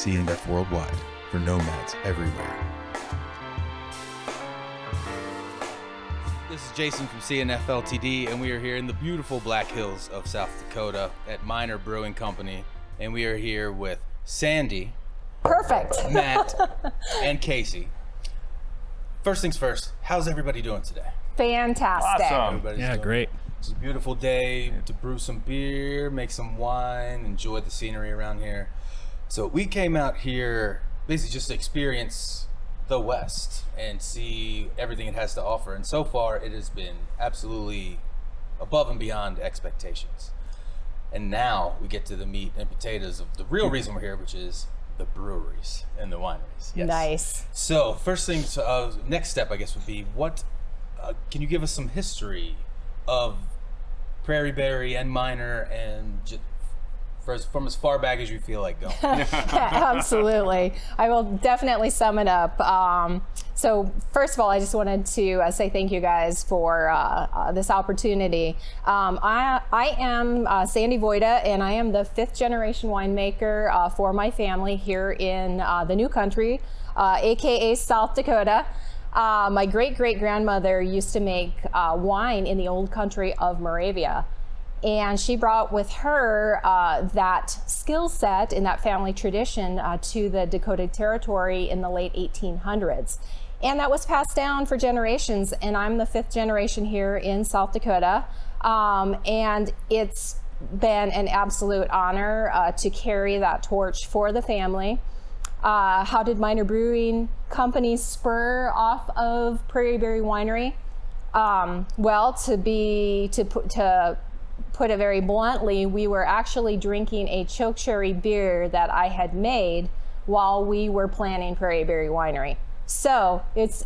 CNF Worldwide for nomads everywhere. This is Jason from CNF Ltd, and we are here in the beautiful Black Hills of South Dakota at Miner Brewing Company, and we are here with Sandi, perfect, Matt, and Casey. First things first, how's everybody doing today? Fantastic. Awesome. Yeah, great. It's a beautiful day to brew some beer, make some wine, enjoy the scenery around here. So we came out here basically just to experience the West and see everything it has to offer. And so far, it has been absolutely above and beyond expectations. And now we get to the meat and potatoes of the real reason we're here, which is the breweries and the wineries. Yes. Nice. So first things, next step, I guess, would be can you give us some history of Prairie Berry and Miner, and from as far back as you feel like going? Absolutely. I will definitely sum it up. So first of all, I just wanted to say thank you guys for this opportunity. I am Sandi Vojta, and I am the 5th generation winemaker for my family here in the new country, AKA South Dakota. My great-great-grandmother used to make wine in the old country of Moravia. And she brought with her that skill set in that family tradition to the Dakota Territory in the late 1800s. And that was passed down for generations. And I'm the 5th generation here in South Dakota. And it's been an absolute honor to carry that torch for the family. How did Miner Brewing Company spur off of Prairie Berry Winery? Well, to put it very bluntly, we were actually drinking a choke cherry beer that I had made while we were planning Prairie Berry Winery. So it's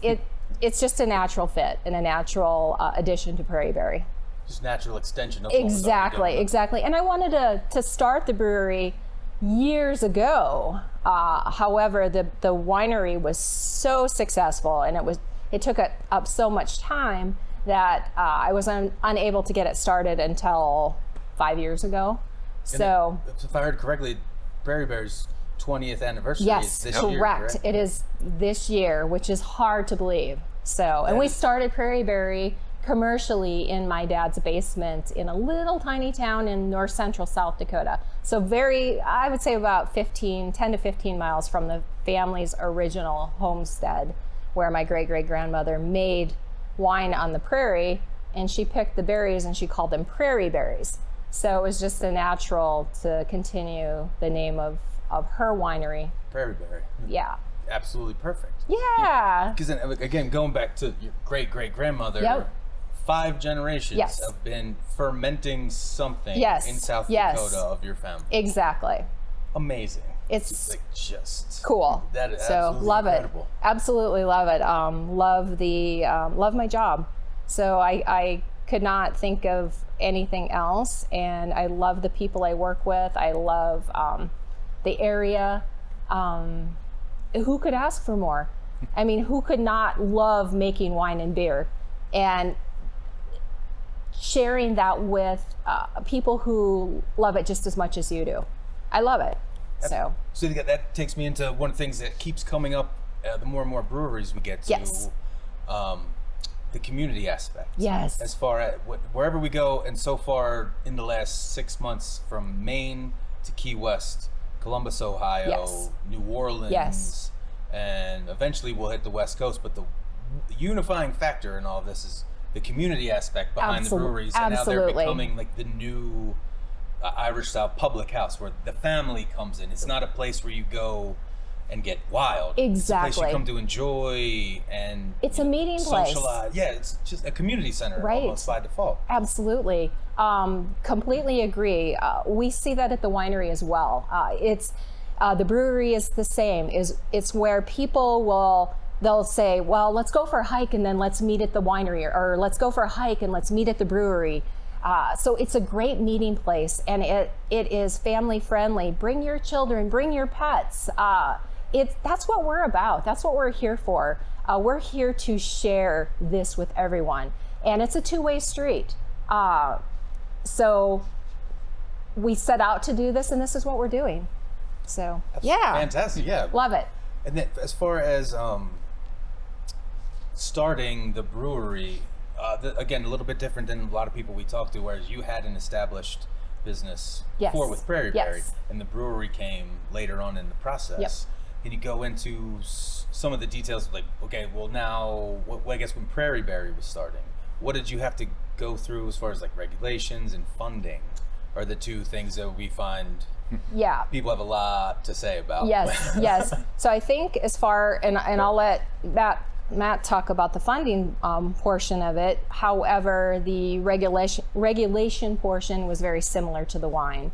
just a natural fit and a natural addition to Prairie Berry. Just natural extension of Exactly. And I wanted to start the brewery years ago. However, the winery was so successful, and it took up so much time that I was unable to get it started until 5 years ago. So, if I heard correctly, Prairie Berry's 20th anniversary is this year, correct. It is this year, which is hard to believe. So, and we started Prairie Berry commercially in my dad's basement in a little tiny town in north central South Dakota. So I would say about 10 to 15 miles from the family's original homestead, where my great-great-grandmother made wine on the prairie, and she picked the berries and she called them prairie berries. So it was just a natural to continue the name of her winery. Prairie Berry. Yeah. Absolutely perfect. Yeah. Because then, again, going back to your great-great-grandmother, yep. 5 generations yes. have been fermenting something yes. in South yes. Dakota of your family. Exactly. Amazing. It's like just cool. That is so love incredible. It. Absolutely love it. Love my job. So I could not think of anything else, and I love the people I work with. I love the area. Who could ask for more? I mean, who could not love making wine and beer and sharing that with people who love it just as much as you do? I love it. So that takes me into one of the things that keeps coming up the more and more breweries we get to, yes. The community aspect. Yes. As far as wherever we go, and so far in the last 6 months, from Maine to Key West, Columbus, Ohio, yes. New Orleans, yes. and eventually we'll hit the West Coast. But the unifying factor in all of this is the community aspect behind the breweries, and now they're becoming like the new Irish style public house where the family comes in. It's not a place where you go and get wild. Exactly. It's a place you come to enjoy, and it's a meeting place. Socialize. Yeah, it's just a community center, right. Almost by default. Absolutely. Completely agree. We see that at the winery as well. The brewery is the same. It's where people they'll say, well, let's go for a hike and then let's meet at the winery, or let's go for a hike and let's meet at the brewery. So it's a great meeting place, and it is family friendly. Bring your children, bring your pets. That's what we're about. That's what we're here for. We're here to share this with everyone, and it's a two-way street. So we set out to do this, and this is what we're doing. So That's yeah, fantastic. Yeah, love it. And then as far as starting the brewery, again, a little bit different than a lot of people we talk to, whereas you had an established business Yes. before with Prairie Berry, Yes. and the brewery came later on in the process. Yep. Can you go into some of the details of like, okay, well now, I guess when Prairie Berry was starting, what did you have to go through as far as like regulations and funding are the two things that we find Yeah. people have a lot to say about. Yes, yes. So I think as far, and I'll let Matt talk about the funding portion of it. However, the regulation portion was very similar to the wine.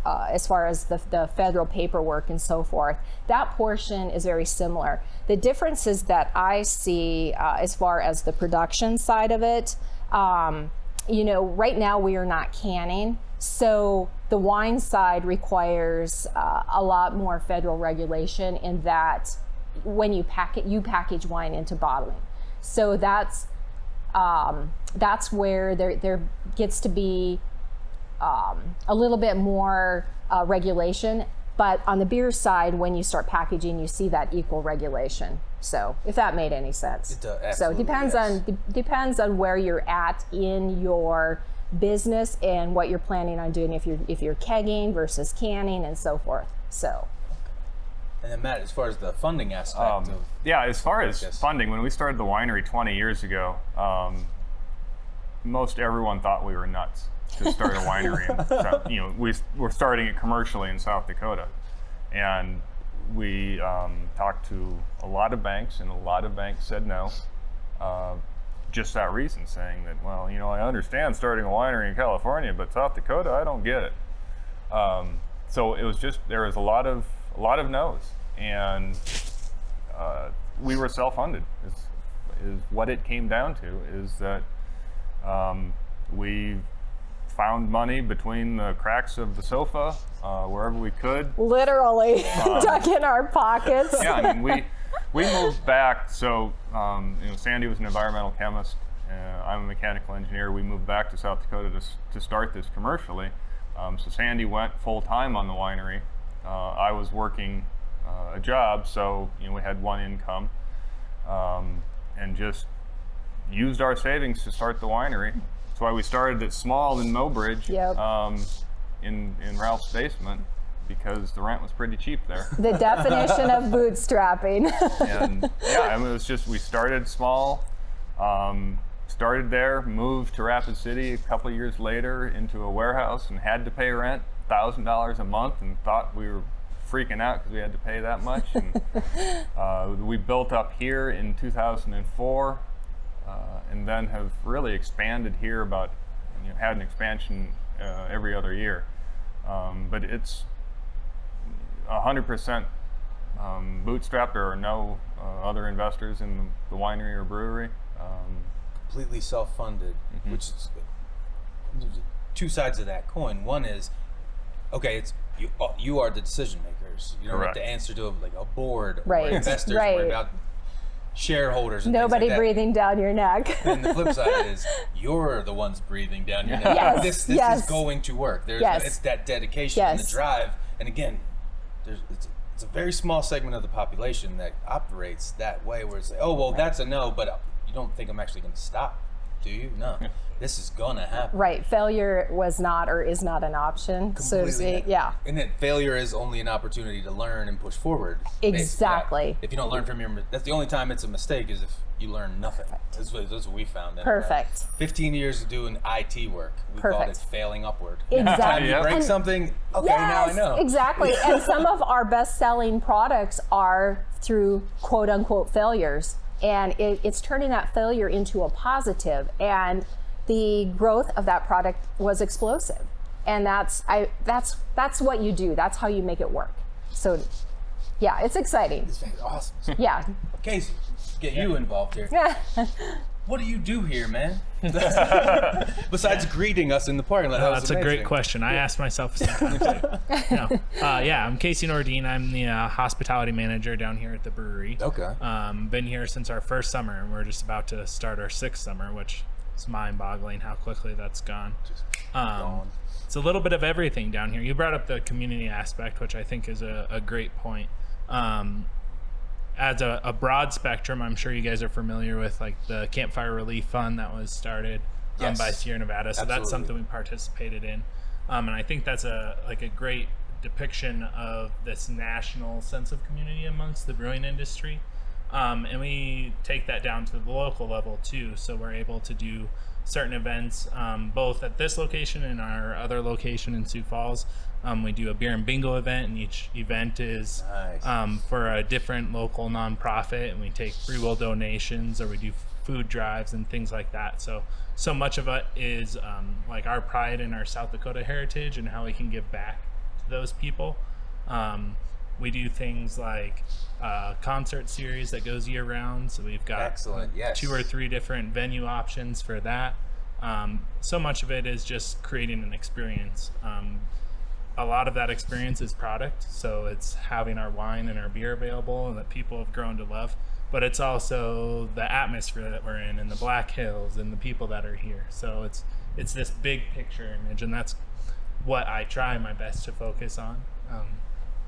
As far as the federal paperwork and so forth, that portion is very similar. The differences that I see as far as the production side of it, right now we are not canning, so the wine side requires a lot more federal regulation in that when you package wine into bottling. So that's where there gets to be a little bit more regulation, but on the beer side, when you start packaging, you see that equal regulation. So if that made any sense. It does, So it absolutely, depends on where you're at in your business and what you're planning on doing, if you're kegging versus canning and so forth. So. And then Matt, as far as the funding aspect of as far as this. funding, when we started the winery 20 years ago, most everyone thought we were nuts to start a winery. We're starting it commercially in South Dakota, and we talked to a lot of banks, and a lot of banks said no. Just that reason, saying that, well, I understand starting a winery in California, but South Dakota, I don't get it. So it was just, there was a lot of no's, and we were self-funded is what it came down to, is that we found money between the cracks of the sofa, wherever we could. Literally dug in our pockets. Yeah, I mean, we moved back, so Sandi was an environmental chemist, I'm a mechanical engineer. We moved back to South Dakota to start this commercially. So Sandi went full-time on the winery. I was working a job, so we had one income, and just used our savings to start the winery. That's why we started it small in Mobridge, in Ralph's basement, because the rent was pretty cheap there. The definition of bootstrapping. And it was just, we started small, started there, moved to Rapid City a couple of years later into a warehouse and had to pay rent, $1,000 a month, and thought we were freaking out because we had to pay that much. And we built up here in 2004, and then have really expanded here had an expansion every other year. But it's 100% bootstrapped. There are no other investors in the winery or brewery. completely self-funded, which is two sides of that coin. One is, okay, it's you are the decision makers. You don't Correct. have to answer to like a board Right. or investors Right. or about shareholders and Nobody things like that. breathing down your neck. And the flip side is you're the ones breathing down your neck. Yes, This yes. is going to work. It's that dedication and the Yes. drive. And again, it's a very small segment of the population that operates that way, where it's like, oh, well, that's a no, but you don't think I'm actually going to stop, do you? No. This is going to happen. Right. Failure was not or is not an option, so to Completely. speak. Yeah. And then failure is only an opportunity to learn and push forward. Exactly. Basically. If you don't learn from that's the only time it's a mistake, is if you learn nothing. That's what we found. Perfect. 15 years of doing IT work. We called it Perfect. failing upward. Exactly. Time you break And- something, okay, Yes, now I know. exactly. And some of our best-selling products are through quote-unquote failures, and it's turning that failure into a positive. And the growth of that product was explosive, and that's what you do. That's how you make it work. So, yeah, it's exciting. It's awesome. Yeah. Casey, get you involved here. What do you do here, man? Besides greeting us in the parking lot. That's a great question. I ask myself sometimes too. I'm Casey Nordine. I'm the hospitality manager down here at the brewery. Okay. Been here since our first summer, and we're just about to start our 6th summer, which It's mind-boggling how quickly that's gone. Gone. It's a little bit of everything down here. You brought up the community aspect, which I think is a great point. As a broad spectrum, I'm sure you guys are familiar with like the Campfire Relief Fund that was started Yes. by Sierra Nevada. So Absolutely. that's something we participated in. And I think that's a great depiction of this national sense of community amongst the brewing industry. And we take that down to the local level too. So we're able to do certain events, both at this location and our other location in Sioux Falls. We do a beer and bingo event, and each event is Nice. for a different local nonprofit, and we take free will donations, or we do food drives and things like that. So much of it is like our pride in our South Dakota heritage and how we can give back to those people. We do things like concert series that goes year round. So we've got Excellent. Yes. 2 or 3 different venue options for that. So much of it is just creating an experience. A lot of that experience is product. So it's having our wine and our beer available and that people have grown to love. But it's also the atmosphere that we're in and the Black Hills and the people that are here. So it's this big picture image, and that's what I try my best to focus on.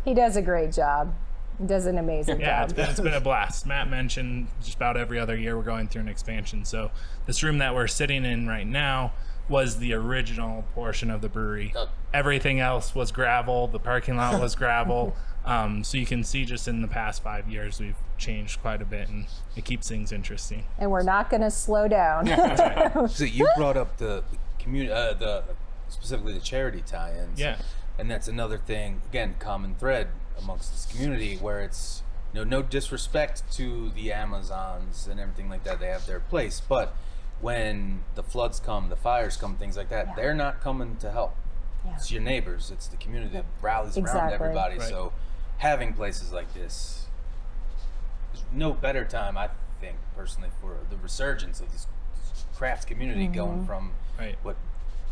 He does a great job. He does an amazing Yeah, job. it's been a blast. Matt mentioned just about every other year we're going through an expansion. So this room that we're sitting in right now was the original portion of the brewery. Everything else was gravel. The parking lot was gravel. So you can see just in the past 5 years we've changed quite a bit, and it keeps things interesting. And we're not going to slow down. So you brought up the community, specifically the charity tie-ins. Yeah. And that's another thing, again, common thread amongst this community, where it's, no disrespect to the Amazons and everything like that. They have their place. But when the floods come, the fires come, things like that, they're not coming to help. Yeah. It's your neighbors. It's the community that rallies around Exactly. everybody. Right. So having places like this, there's no better time, I think, personally, for the resurgence of this craft community going from Right. what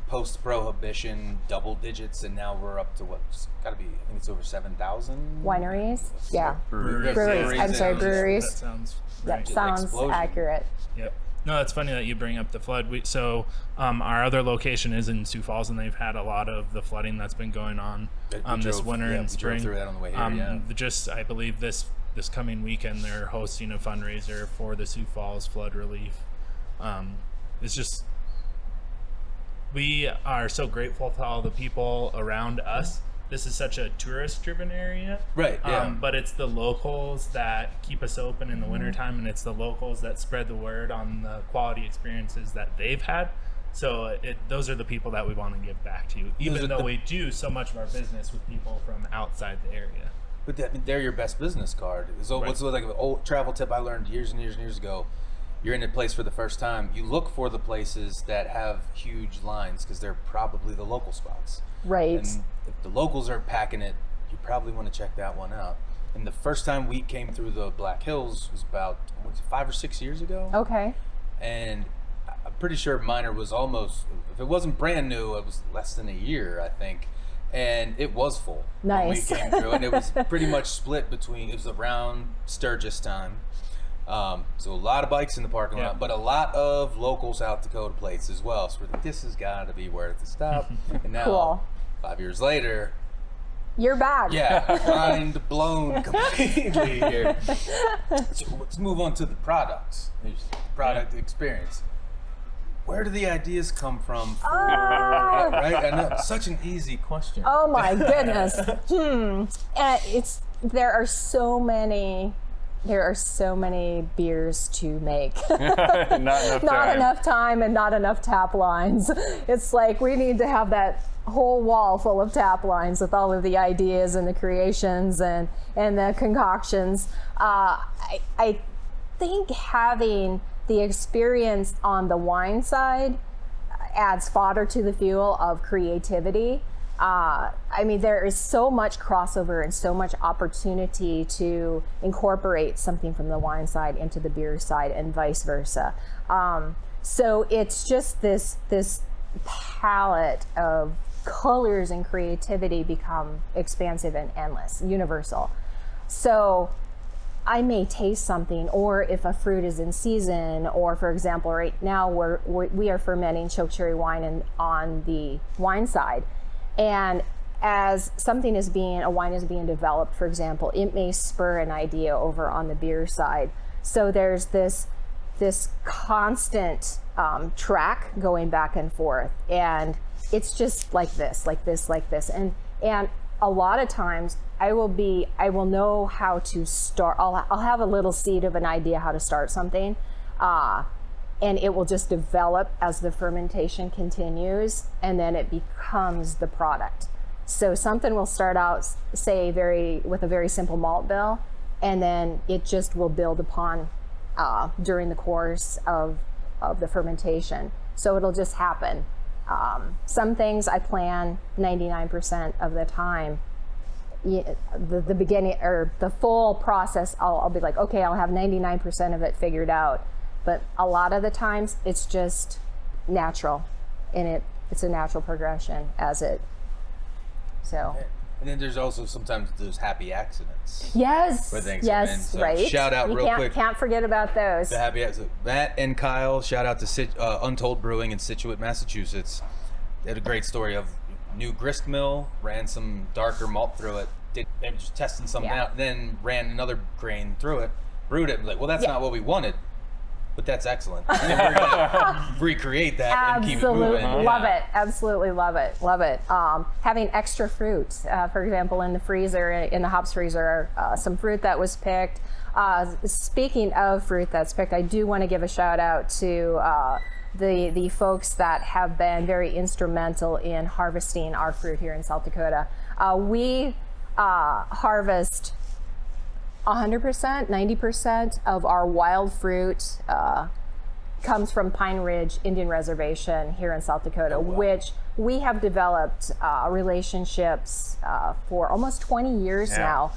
post-prohibition double digits, and now we're up to what's got to be, I think it's over 7,000 Wineries? Yeah. Breweries. Breweries. I'm sorry, and- breweries. That sounds That right. sounds explosion. accurate. Yep. No, it's funny that you bring up the flood. Our other location is in Sioux Falls, and they've had a lot of the flooding that's been going on this winter and we spring. drove through that on the way here, Just, I believe this coming weekend they're hosting a fundraiser for the Sioux Falls flood relief. It's just, we are so grateful to all the people around us. This is such a tourist-driven area. Right, yeah. But it's the locals that keep us open in the wintertime, and it's the locals that spread the word on the quality experiences that they've had. So those are the people that we want to give back to, even though we do so much of our business with people from outside the area. But they're your best business card. So Right. what's like an old travel tip I learned years and years and years ago? You're in a place for the first time, you look for the places that have huge lines because they're probably the local spots. Right. And if the locals are packing it, you probably want to check that one out. And the first time we came through the Black Hills was about 5 or 6 years ago. Okay. And I'm pretty sure Miner was almost, if it wasn't brand new, it was less than a year, I think. And it was full Nice. when we came through. And it was pretty much split between, it was around Sturgis time. So a lot of bikes in the parking lot, but a lot of local South Dakota plates as well. So we're like, this has got to be worth the stop. And now, Cool. 5 years later, You're back. yeah, mind blown completely here. So let's move on to the products. There's the product experience. Where do the ideas come from? Right? I know, it's such an easy question. Oh my goodness. There are so many beers to make. Not enough time and not enough tap lines. It's like we need to have that whole wall full of tap lines with all of the ideas and the creations and the concoctions. I think having the experience on the wine side adds fodder to the fuel of creativity. I mean, there is so much crossover and so much opportunity to incorporate something from the wine side into the beer side and vice versa. So it's just this palette of colors and creativity become expansive and endless, universal. So I may taste something, or if a fruit is in season, or for example, right now we are fermenting choke cherry wine on the wine side, and as a wine is being developed, for example, it may spur an idea over on the beer side. So there's this constant track going back and forth, and it's just like this, and a lot of times I will know how to start. I'll have a little seed of an idea how to start something, and it will just develop as the fermentation continues, and then it becomes the product. So something will start out, say, with a very simple malt bill, and then it just will build upon during the course of the fermentation. So it'll just happen. Some things I plan 99% of the time. The beginning or the full process, I'll be like, okay, I'll have 99% of it figured out. But a lot of the times it's just natural, and it's a natural progression as it. So. And then there's also sometimes those happy accidents. Yes. Where things yes. come in. So right. Shout out real quick. Can't forget about those. The happy accident. Matt and Kyle. Shout out to Untold Brewing in Scituate, Massachusetts. They had a great story of new grist mill, ran some darker malt through it. They were just testing something out, then ran another grain through it, brewed it. Like, well, that's not what we wanted, but that's excellent. And we're gonna recreate that and keep it moving. Love it. Absolutely love it. Love it. Having extra fruit, for example, in the freezer, in the hops freezer, some fruit that was picked. Speaking of fruit that's picked, I do want to give a shout out to the folks that have been very instrumental in harvesting our fruit here in South Dakota. We harvest 100%, 90% of our wild fruit comes from Pine Ridge Indian Reservation here in South Dakota, which we have developed relationships for almost 20 years now.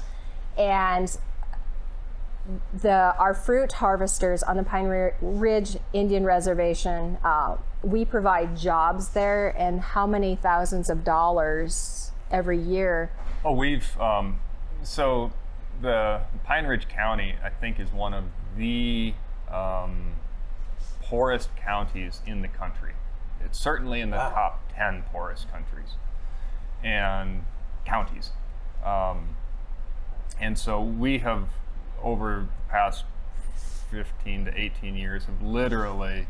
And our fruit harvesters on the Pine Ridge Indian Reservation, we provide jobs there, and how many thousands of dollars every year. Oh, we've, so the Pine Ridge County, I think, is one of the poorest counties in the country. It's certainly in the top 10 poorest countries and counties. And so we have, over the past 15 to 18 years, have literally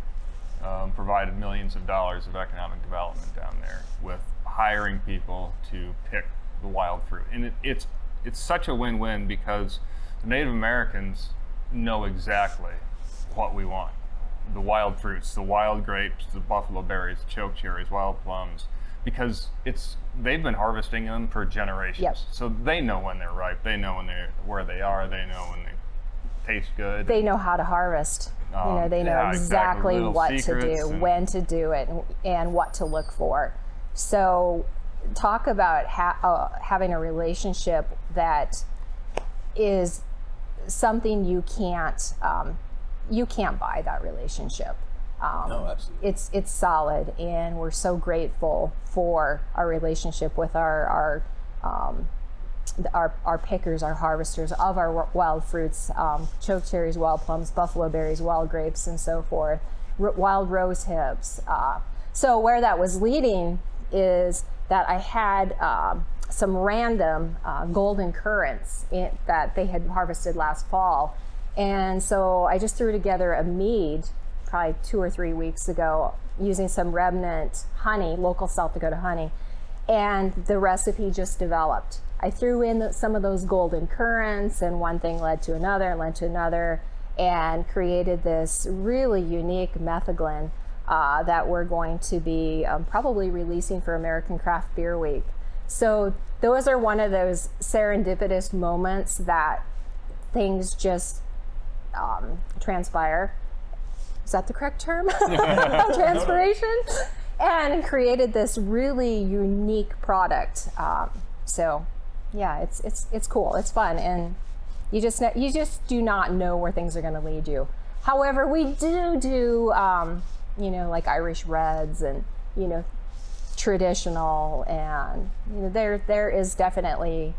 provided millions of dollars of economic development down there with hiring people to pick the wild fruit. And it's such a win-win, because the Native Americans know exactly what we want. The wild fruits, the wild grapes, the buffalo berries, choke cherries, wild plums, because they've been harvesting them for generations. Yep. So they know when they're ripe, they know where they are, they know when they taste good. They know how to harvest. They know exactly what to do, when to do it, and what to look for. So talk about having a relationship that is something you can't buy that relationship. No, absolutely. It's solid, and we're so grateful for our relationship with our pickers, our harvesters of our wild fruits, choke cherries, wild plums, buffalo berries, wild grapes, and so forth, wild rose hips. So where that was leading is that I had some random golden currants that they had harvested last fall. And so I just threw together a mead probably 2 or 3 weeks ago using some remnant honey, local South Dakota honey, and the recipe just developed. I threw in some of those golden currants, and one thing led to another, and created this really unique metheglin that we're going to be probably releasing for American Craft Beer Week. So those are one of those serendipitous moments that things just transpire. Is that the correct term? Transpiration? And created this really unique product. So yeah, it's cool, it's fun, and you just do not know where things are going to lead you. However, we do like Irish reds and traditional, and there is definitely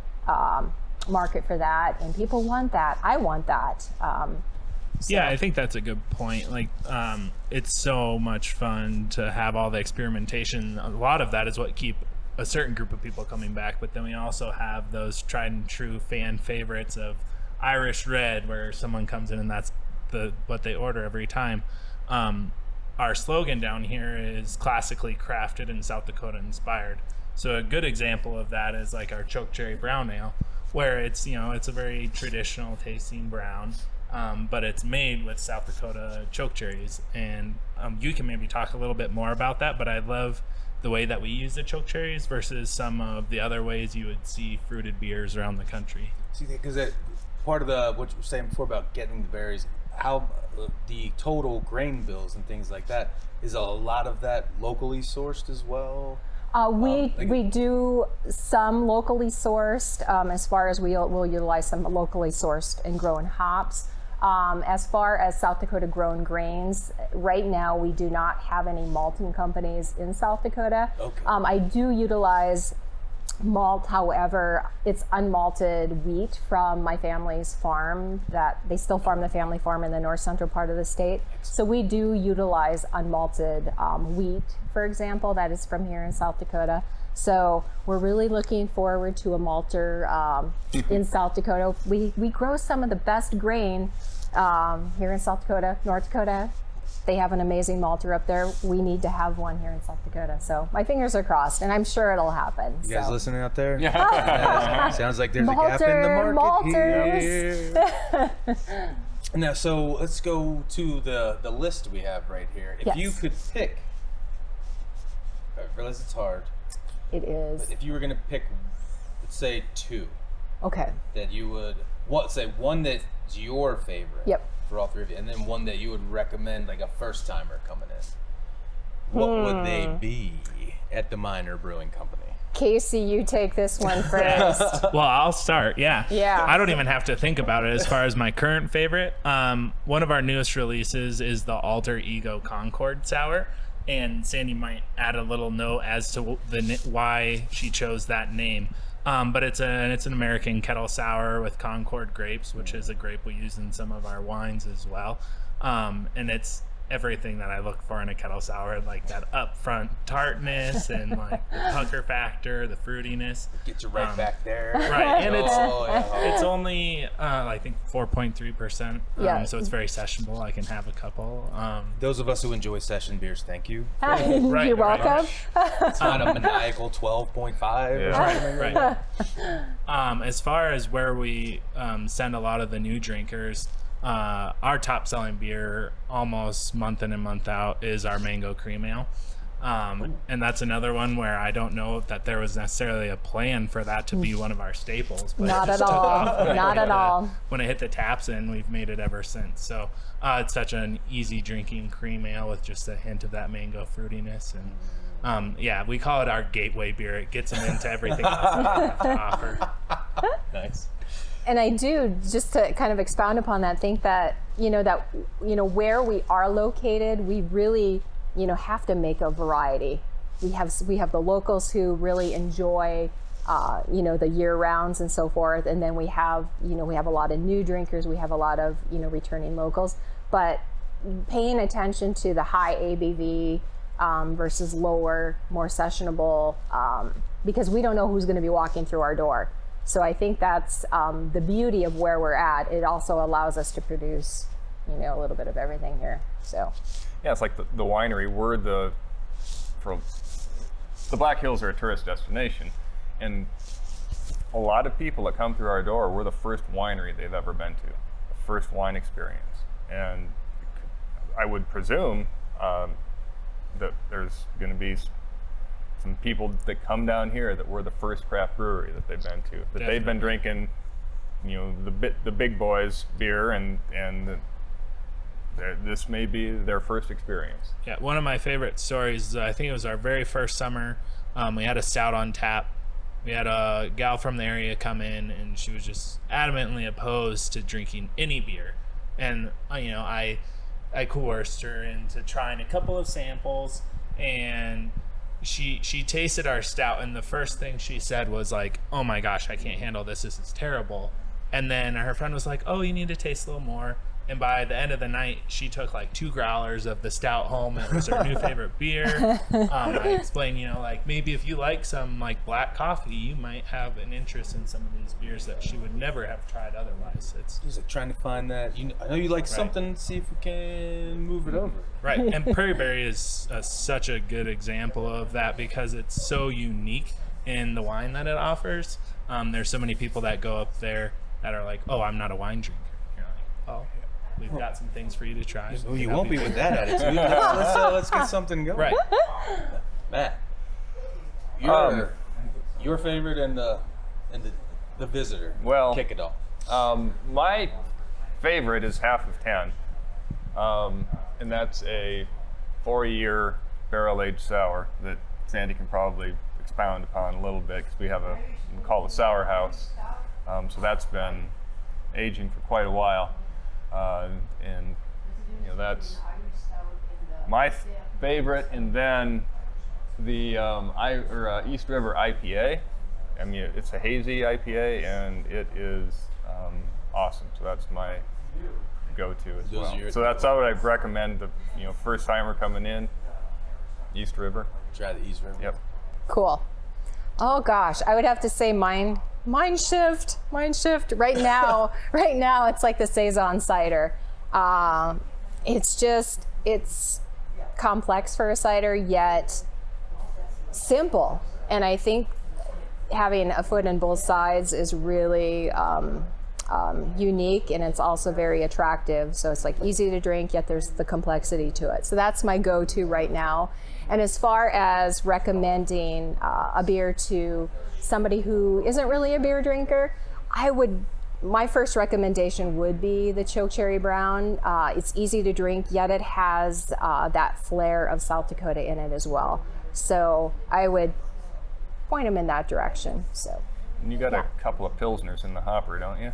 market for that, and people want that. I want that. Yeah, I think that's a good point. Like, it's so much fun to have all the experimentation. A lot of that is what keep a certain group of people coming back, but then we also have those tried and true fan favorites of Irish Red, where someone comes in and that's what they order every time. Our slogan down here is classically crafted and South Dakota inspired. So a good example of that is like our choke cherry brown ale, where it's a very traditional tasting brown, but it's made with South Dakota choke cherries. And you can maybe talk a little bit more about that, but I love the way that we use the choke cherries versus some of the other ways you would see fruited beers around the country. See, because part of what you were saying before about getting the berries, how the total grain bills and things like that, is a lot of that locally sourced as well? We do some locally sourced, as far as we'll utilize some locally sourced and grown hops. As far as South Dakota grown grains, right now we do not have any malting companies in South Dakota. Okay. I do utilize malt, however, it's unmalted wheat from my family's farm. That they still farm the family farm in the north central part of the state. So we do utilize unmalted wheat, for example, that is from here in South Dakota. So we're really looking forward to a malter in South Dakota. We grow some of the best grain here in South Dakota, North Dakota. They have an amazing malter up there. We need to have one here in South Dakota. So my fingers are crossed, and I'm sure it'll happen. You guys listening out there? Yeah. Sounds like there's a gap in the market malters. here. Now, so let's go to the list we have right here. If you could pick, I realize it's hard. It is. But if you were going to pick, let's say 2. Okay. That you would, say one that's your favorite. Yep. For all 3 of you, and then one that you would recommend, like a first timer coming in. What would they be at the Miner Brewing Company? Casey, you take this one first. Well, I'll start. Yeah. Yeah. I don't even have to think about it as far as my current favorite. One of our newest releases is the Alter Ego Concord Sour, and Sandi might add a little note as to why she chose that name. But it's an American kettle sour with Concord grapes, which is a grape we use in some of our wines as well. And it's everything that I look for in a kettle sour, like that upfront tartness and like the pucker factor, the fruitiness. Get you right back there. Right, and yeah. it's only I think 4.3%. Yeah. So it's very sessionable. I can have a couple. Those of us who enjoy session beers, thank you. Right, You're right. welcome. It's not a maniacal 12.5 or something. Right. As far as where we send a lot of the new drinkers, our top selling beer almost month in and month out is our mango cream ale. And that's another one where I don't know that there was necessarily a plan for that to be one of our staples. But Not at all. Not at all. When it hit the taps in, we've made it ever since. So it's such an easy drinking cream ale with just a hint of that mango fruitiness. And yeah, we call it our gateway beer. It gets them into everything else we have to offer. Nice. And I do, just to kind of expound upon that, think that, where we are located, we really, have to make a variety. We have the locals who really enjoy, the year rounds and so forth. And then we have a lot of new drinkers. We have a lot of, returning locals, but paying attention to the high ABV versus lower, more sessionable, because we don't know who's going to be walking through our door. So I think that's the beauty of where we're at. It also allows us to produce, a little bit of everything here. So Yeah, it's like the winery. The Black Hills are a tourist destination, and a lot of people that come through our door, we're the first winery they've ever been to, the first wine experience. And I would presume that there's going to be some people that come down here that we're the first craft brewery that they've been to, that they've been drinking, the big boys beer, and this may be their first experience. Yeah, one of my favorite stories, I think it was our very first summer, we had a stout on tap. We had a gal from the area come in, and she was just adamantly opposed to drinking any beer. And, I coerced her into trying a couple of samples, and she tasted our stout, and the first thing she said was like, "Oh my gosh, I can't handle this. This is terrible." And then her friend was like, "Oh, you need to taste a little more." And by the end of the night, she took like 2 growlers of the stout home, and it was her new favorite beer. I explained, like maybe if you like some like black coffee, you might have an interest in some of these beers that she would never have tried otherwise. It's Just like trying to find that. I know you like something. See if we can move it over. right. And Prairie Berry is such a good example of that because it's so unique in the wine that it offers. There's so many people that go up there that are like, "Oh, I'm not a wine drinker." You're like, "Oh, we've got some things for you to try." Well, you won't be with that attitude. Let's get something going. Right. Matt, your favorite and the visitor. Well, kick it off. My favorite is Half of 10, and that's a 4-year barrel-aged sour that Sandi can probably expound upon a little bit because we have we call it a sour house. So that's been aging for quite a while, and that's my favorite. And then the East River IPA. I mean, it's a hazy IPA, and it is awesome. So that's my go-to as well. So that's how I'd recommend the first timer coming in. East River. Try the East River. Yep. Cool. Oh gosh, I would have to say Mind Shift. Right now, it's like the Saison cider. It's complex for a cider, yet simple. And I think having a foot in both sides is really unique, and it's also very attractive. So it's like easy to drink, yet there's the complexity to it. So that's my go-to right now. And as far as recommending a beer to somebody who isn't really a beer drinker, my first recommendation would be the Choke Cherry Brown. It's easy to drink, yet it has that flair of South Dakota in it as well. So I would point them in that direction. So. And you got a couple of Pilsners in the hopper, don't you?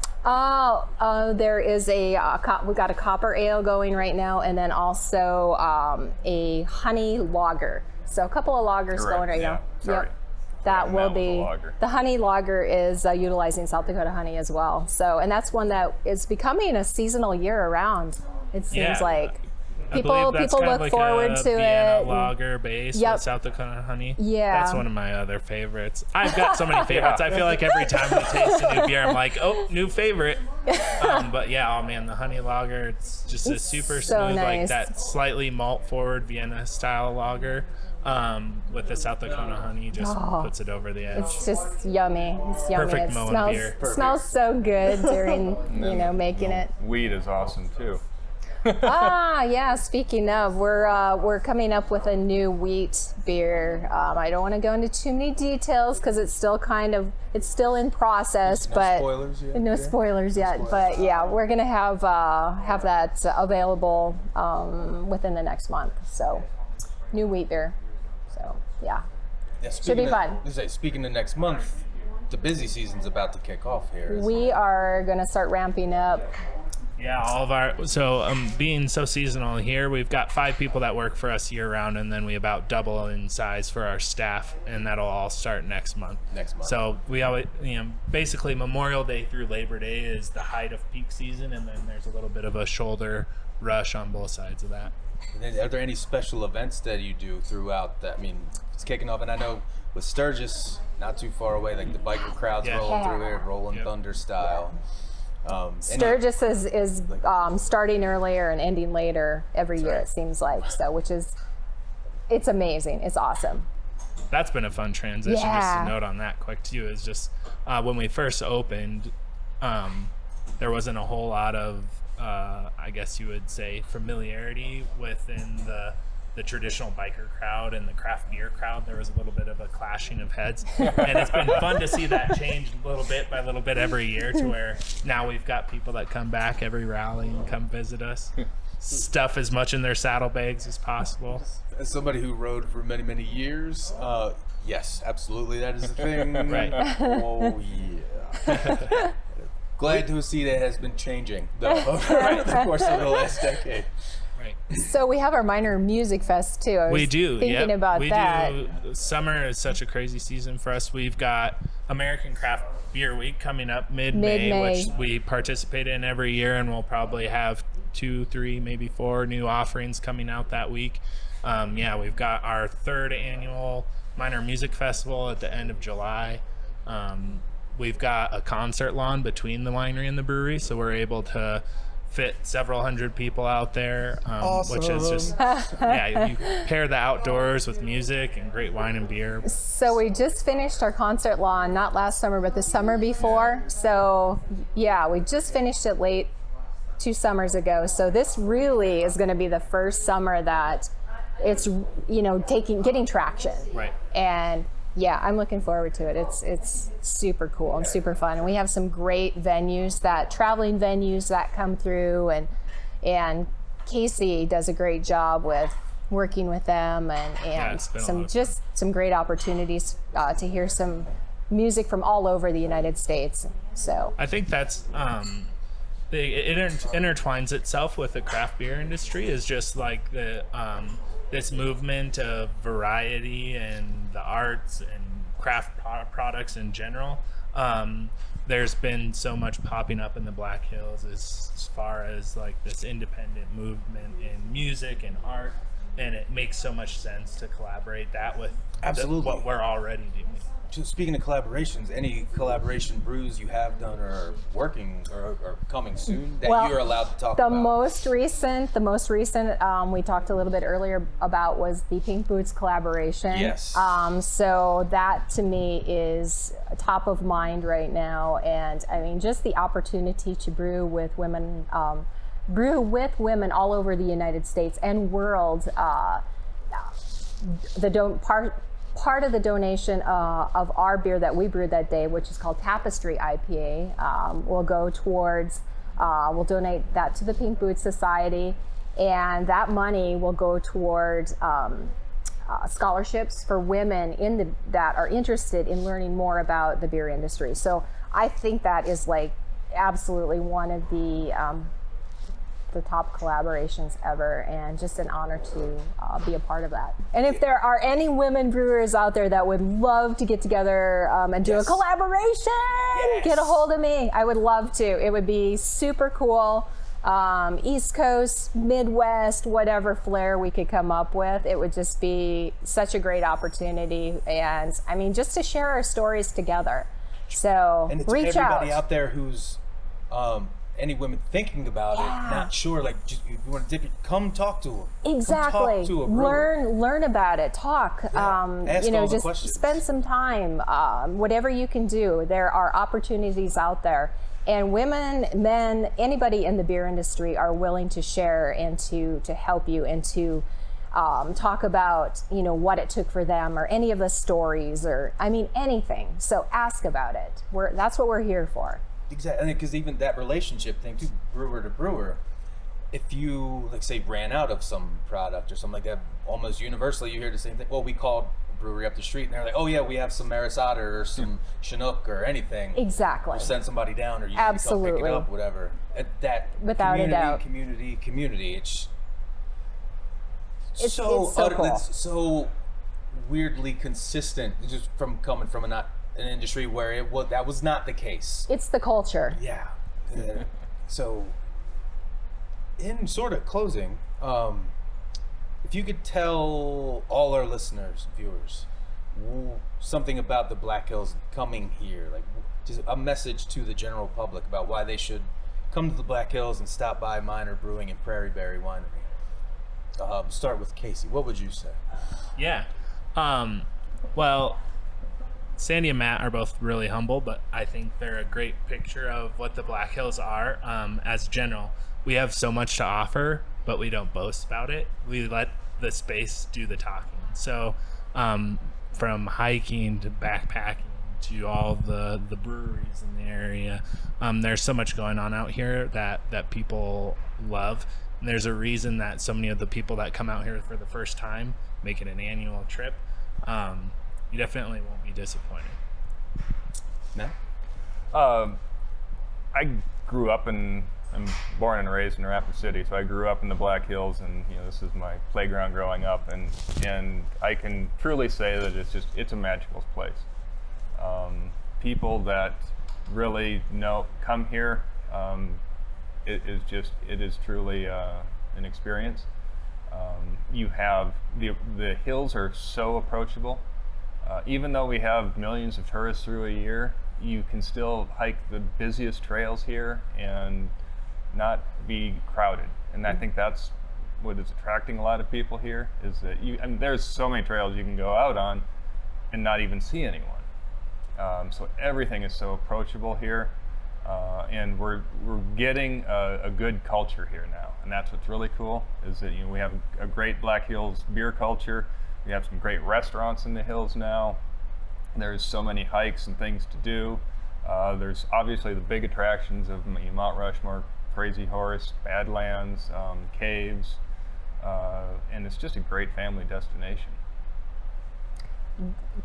There is we got a copper ale going right now, and then also a honey lager. So a couple of lagers going right now. Sorry. Yep. That will be the honey lager is utilizing South Dakota honey as well. So, and that's one that is becoming a seasonal year around. It seems like. People look like forward a to Vienna it. lager base with South Dakota honey. Yeah. That's one of my other favorites. I've got so many favorites. I feel like every time we taste a new beer, I'm like, oh, new favorite. But yeah, oh man, the honey lager, it's just a super so smooth, nice. like that slightly malt forward Vienna style lager. With the South Dakota honey, just puts it over the edge. It's just yummy. It's yummy. Perfect It Moen beer. smells so good during making it. Weed is awesome too. Yeah. Speaking of, we're coming up with a new wheat beer. I don't want to go into too many details because it's still in process. No spoilers yet. But yeah, we're gonna have that available within the next month. So, new wheat beer. So yeah, should be fun. Speaking of next month, the busy season's about to kick off here. We are gonna start ramping up. Yeah, all of our being so seasonal here, we've got 5 people that work for us year round, and then we about double in size for our staff, and that'll all start next month. So we always, basically Memorial Day through Labor Day is the height of peak season, and then there's a little bit of a shoulder rush on both sides of that. And then, are there any special events that you do throughout that? I mean, it's kicking off, and I know with Sturgis, not too far away, like the biker crowds rolling through here, Rolling Thunder style. Sturgis is starting earlier and ending later every year, it seems like. So, it's amazing. It's awesome. That's been a fun transition. Yeah. Just to note on that quick too is just when we first opened, there wasn't a whole lot of I guess you would say familiarity within the traditional biker crowd and the craft beer crowd. There was a little bit of a clashing of heads, and it's been fun to see that change little bit by little bit every year to where now we've got people that come back every rally and come visit us, stuff as much in their saddlebags as possible. As somebody who rode for many, many years, yes, absolutely, that is a thing. Right. Oh yeah. Glad to see that has been changing though over the course of the last decade. Right. So we have our Miner Music Fest too. I was We do. thinking Yep. about we that. Do. Summer is such a crazy season for us. We've got American Craft Beer Week coming up mid-May, Mid-May. which we participate in every year, and we'll probably have 2, 3, maybe 4 new offerings coming out that week. We've got our 3rd annual Miner Music Festival at the end of July. We've got a concert lawn between the winery and the brewery, so we're able to fit several hundred people out there, which is just, you pair the outdoors with music and great wine and beer. So we just finished our concert lawn, not last summer, but the summer before. So yeah, we just finished it late 2 summers ago. So this really is going to be the first summer that it's, getting traction. Right. And yeah, I'm looking forward to it. It's super cool and super fun. And we have some great venues, traveling venues that come through, and Casey does a great job with working with them, and it's been a lot of some great opportunities to hear some music from all over the United States. So I think that's it intertwines itself with the craft beer industry, is just like the this movement of variety and the arts and craft products in general. There's been so much popping up in the Black Hills as far as like this independent movement in music and art, and it makes so much sense to collaborate that with Absolutely. what we're already doing. Just speaking of collaborations, any collaboration brews you have done or are working or coming soon that you're allowed to talk about? The most recent we talked a little bit earlier about was the Pink Boots collaboration. Yes. So that to me is top of mind right now, and I mean just the opportunity to brew with women all over the United States and world. Part of the donation of our beer that we brewed that day, which is called Tapestry IPA, will go towards, we'll donate that to the Pink Boots Society, and that money will go towards scholarships for women that are interested in learning more about the beer industry. So I think that is like absolutely one of the top collaborations ever, and just an honor to be a part of that. And if there are any women brewers out there that would love to get together and do a collaboration, get a hold of me. I would love to. It would be super cool. East Coast, Midwest, whatever flair we could come up with, it would just be such a great opportunity. And I mean, just to share our stories together. So and it's reach everybody out. out there who's any women thinking about it, not sure, like, just, if you want to dip it, come talk to them. Exactly. Come talk to a brewer. Learn about it. Talk. Ask all the just questions. spend some time. Whatever you can do. There are opportunities out there, and women, men, anybody in the beer industry are willing to share and to help you and to talk about what it took for them, or any of the stories, or I mean anything. So ask about it. That's what we're here for. Exactly, because even that relationship thing too, brewer to brewer, if you, like, say, ran out of some product or something like that, almost universally you hear the same thing. Well, we called a brewery up the street and they're like, oh yeah, we have some Maris Otter or some Chinook or anything. Exactly. Or send somebody down, or you Absolutely. come pick it up, whatever. That Without a doubt. community. It's It's so cool. It's so weirdly consistent, just from coming from an industry where that was not the case. It's the culture. Yeah. So, in sort of closing, if you could tell all our listeners, viewers, something about the Black Hills coming here, like just a message to the general public about why they should come to the Black Hills and stop by Miner Brewing and Prairie Berry Winery. Start with Casey. What would you say? Yeah. Well, Sandi and Matt are both really humble, but I think they're a great picture of what the Black Hills are. As general, we have so much to offer, but we don't boast about it. We let the space do the talking. So from hiking to backpacking to all the breweries in the area, there's so much going on out here that people love. And there's a reason that so many of the people that come out here for the first time make it an annual trip. You definitely won't be disappointed. No? I grew up in I'm born and raised in Rapid City, so I grew up in the Black Hills, and this is my playground growing up, and I can truly say that it's a magical place. People that really come here, it is truly an experience. You have the hills are so approachable. Even though we have millions of tourists through a year, you can still hike the busiest trails here and not be crowded. And I think that's what is attracting a lot of people here, is that there's so many trails you can go out on and not even see anyone. So everything is so approachable here, and we're getting a good culture here now, and that's what's really cool. Is that we have a great Black Hills beer culture. We have some great restaurants in the hills now. There's so many hikes and things to do. There's obviously the big attractions of Mount Rushmore, Crazy Horse, Badlands, caves, and it's just a great family destination.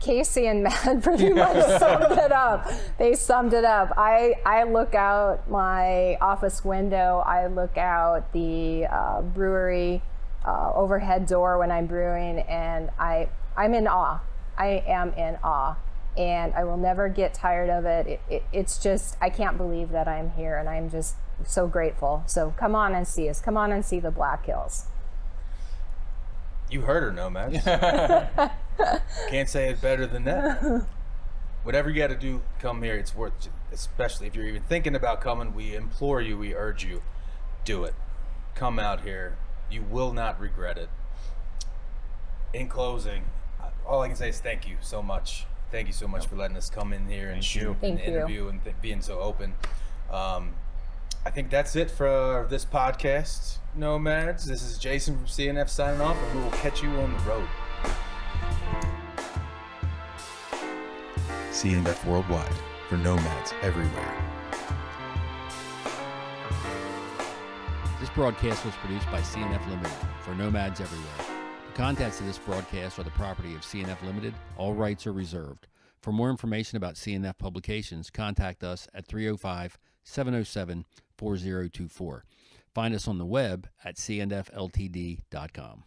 Casey and Matt pretty much summed it up. They summed it up. I look out my office window. I look out the brewery overhead door when I'm brewing, and I'm in awe. I am in awe, and I will never get tired of it. It's just, I can't believe that I'm here, and I'm just so grateful. So come on and see us. Come on and see the Black Hills. You heard her, Nomads. Can't say it better than that. Whatever you got to do, come here. It's worth it. Especially if you're even thinking about coming, we implore you, we urge you, do it. Come out here. You will not regret it. In closing, all I can say is thank you so much. Thank you so much for letting us come in here and shoot and interview and being so open. I think that's it for this podcast, Nomads. This is Jason from CNF signing off, and we will catch you on the road. CNF Worldwide, for nomads everywhere. This broadcast was produced by CNF Limited for nomads everywhere. The contents of this broadcast are the property of CNF Limited. All rights are reserved. For more information about CNF publications, contact us at 305-707-4024. Find us on the web at cnfltd.com.